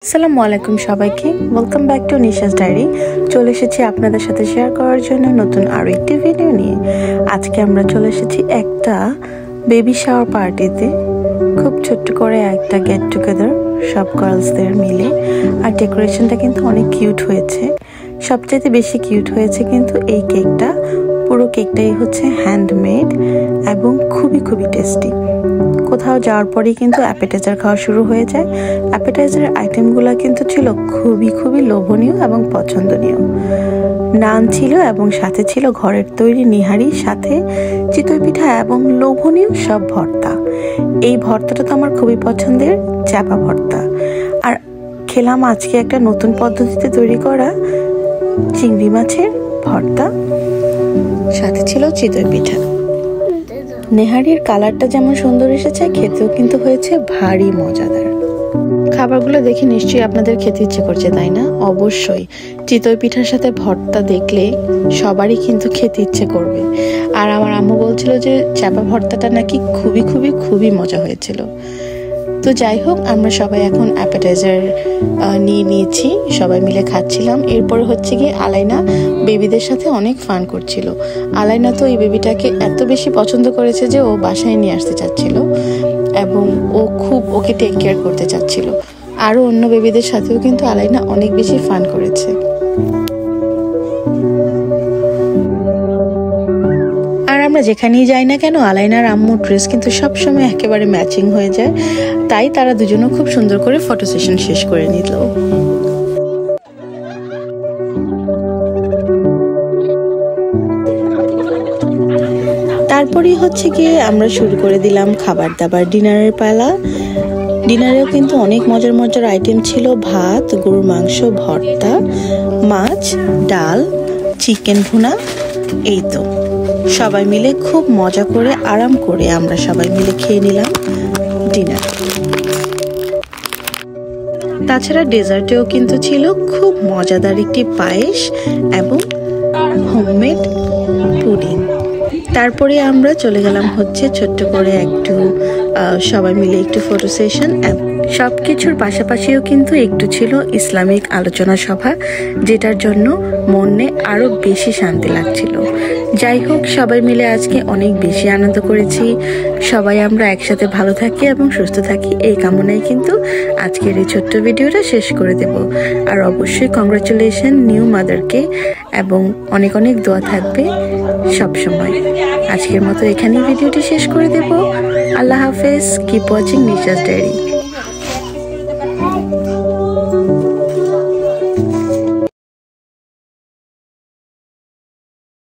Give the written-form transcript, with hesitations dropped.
আসসালামু আলাইকুম সবাইকে, welcome back to Nisha's diary. চলে এসেছি আপনাদের সাথে শেয়ার করার জন্য নতুন আরও একটি ভিডিও নিয়ে। আজকে আমরা চলে এসেছি একটা বেবি শাওয়ার পার্টিতে। খুব ছোট্ট করে একটা গেট টুগেদার সব গার্লসদের মিলে, আর ডেকোরেশনটা কিন্তু অনেক কিউট হয়েছে। সবচাইতে বেশি কিউট হয়েছে কিন্তু এই কেকটা। পুরো কেকটাই হচ্ছে হ্যান্ডমেড এবং খুবই টেস্টি। কোথাও যাওয়ার পরেই কিন্তু অ্যাপেটাইজার খাওয়া শুরু হয়ে যায়। অ্যাপেটাইজারের আইটেমগুলো কিন্তু ছিল খুবই লোভনীয় এবং পছন্দনীয়। নান ছিল এবং সাথে ছিল ঘরের তৈরি নিহারি, সাথে চিতই পিঠা এবং লোভনীয় সব ভর্তা। এই ভর্তাটা তো আমার খুবই পছন্দের, চাপা ভর্তা। আর খেলাম আজকে একটা নতুন পদ্ধতিতে তৈরি করা চিংড়ি মাছের ভর্তা, সাথে ছিল চিতই পিঠা। নেহারির কালারটা যেমন সুন্দর এসেছে, খেতেও কিন্তু হয়েছে ভারী মজাদার। খাবারগুলো দেখে নিশ্চয়ই আপনাদের খেতে ইচ্ছে করছে, তাই না? অবশ্যই চিতই পিঠার সাথে ভর্তা দেখলে সবারই কিন্তু খেতে ইচ্ছে করবে। আর আমার আম্মু বলছিল যে চাপা ভর্তাটা নাকি খুবই মজা হয়েছিল। তো যাই হোক, আমরা সবাই এখন অ্যাপেটাইজার নিয়েছি, সবাই মিলে খাচ্ছিলাম। এরপরে হচ্ছে গিয়ে আলাইনা বেবিদের সাথে অনেক ফান করছিল। আলাইনা তো এই বেবিটাকে এত বেশি পছন্দ করেছে যে ও বাসায় নিয়ে আসতে চাচ্ছিল এবং ও খুব ওকে টেক কেয়ার করতে চাচ্ছিল। আরও অন্য বেবিদের সাথেও কিন্তু আলাইনা অনেক বেশি ফান করেছে। আমরা যেখানেই যাই না কেন, আলাইনার আম্মুর ড্রেস কিন্তু সবসময় একেবারে ম্যাচিং হয়ে যায়। তাই তারা দুজনও খুব সুন্দর করে ফটো সেশন শেষ করে নিল। তারপরেই হচ্ছে গিয়ে আমরা শুরু করে দিলাম খাবার দাবার, ডিনারের পালা। ডিনারেও কিন্তু অনেক মজার আইটেম ছিল। ভাত, গরুর মাংস, ভর্তা, মাছ, ডাল, চিকেন ভুনা। এই তো সবাই মিলে খুব মজা করে আরাম করে আমরা সবাই মিলে খেয়ে নিলাম ডিনার। তাছাড়া ডেজার্টেও কিন্তু ছিল খুব মজাদার একটি পায়েস এবং হোমমেড পুডিং। তারপরে আমরা চলে গেলাম হচ্ছে ছোট্ট করে একটু সবাই মিলে একটু ফটো সেশন। সবকিছুর পাশাপাশিও কিন্তু একটু ছিল ইসলামিক আলোচনা সভা, যেটার জন্য মনে আরো বেশি শান্তি লাগছিল। যাই হোক, সবাই মিলে আজকে অনেক বেশি আনন্দ করেছি। সবাই আমরা একসাথে ভালো থাকি এবং সুস্থ থাকি, এই কামনায় কিন্তু আজকের এই ছোট্ট ভিডিওটা শেষ করে দেব। আর অবশ্যই কংগ্রাচুলেশন নিউ মাদারকে, এবং অনেক দোয়া থাকবে সব সময়। আজকের মতো এখানেই ভিডিওটি শেষ করে দেব। আল্লাহ হাফেজ। Keep watching Nisha's diary.